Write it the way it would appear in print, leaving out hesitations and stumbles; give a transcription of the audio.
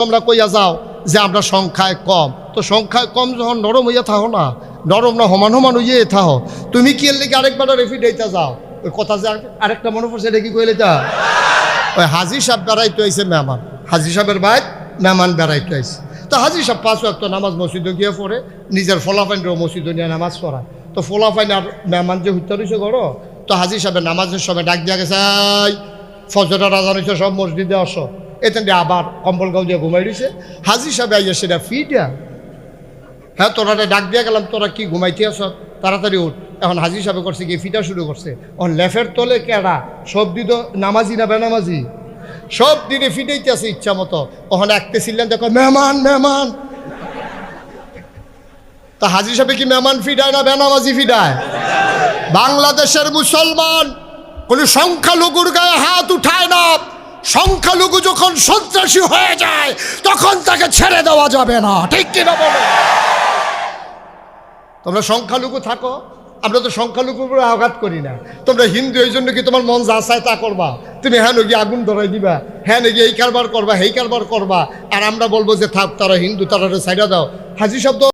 তোমরা কইয়া যাও যে আমরা সংখ্যায় কম, তো সংখ্যায় কম যখন নরম হইয়া থাকো না, নরম না সমান সমান হইয়ে থাকো, তুমি কি এর লেগে আরেকবার রেফি দিতে যাও? ওই কথা যে আরেকটা মনে পড়ছে, এটা কি কইলে তা ওই হাজি সাহেব বেড়াইতে আইছে মেহমান, হাজি সাহেবের বাইর মেহমান বেড়াইতে আইছে। তো হাজি সাহেব 5 ওয়াক্ত নামাজ মসজিদে গিয়ে পড়ে, নিজের ফলাফাইনরাও মসজিদে নিয়ে নামাজ পড়ায়। তো ফলাফাইন আর মেহমান যে হত্যা রয়েছে ঘরো, তো হাজি সাহেবের নামাজের সময় ডাক দিয়া গেছে, ফজরের আজান হয়েছে, সব মসজিদে আসো। এতেন আবার কম্বল গাউ দিয়ে ঘুমাই দিছে। হাজি সাহেব আইয়া সেটা ফিটা, হ্যাঁ তোরা ডাক দিয়া গেলাম, তোরা কি ঘুমাইতে আস, তাড়াতাড়ি উঠ। এখন হাজি সাহেব করছে কি ফিটা শুরু করছে। এখন লেফের তোলে কেডা সব দিত নামাজি না বেনামাজি, সব দিনে ফিটাইতে আছে ইচ্ছা মতো। ওখানে একতেছিলেন, দেখো মেহমান মেহমান। তা হাজি সাহেব কি মেহমান ফিডায় না বেনামাজি ফিডায়? বাংলাদেশের মুসলমান কোন সংখ্যালঘুর গায়ে হাত উঠায় না। সংখ্যালঘু যখন সন্ত্রাসী হয়ে যায় তখন তাকে ছেড়ে দেওয়া যাবে না, ঠিক কিনা বলো? তোমরা সংখ্যালঘু থাকো, আমরা তো সংখ্যালঘুর উপরে আঘাত করি না। তোমরা হিন্দু, এই জন্য কি তোমার মন যা চায় তা করবা? তুমি হ্যাঁ নাকি আগুন ধরাই দিবা, হ্যাঁ নাকি এই কারবার করবা, এই কারবার করবা, আর আমরা বলবো যে থাক তারা হিন্দু, তারা সাইডা দাও। হাজি শব্দ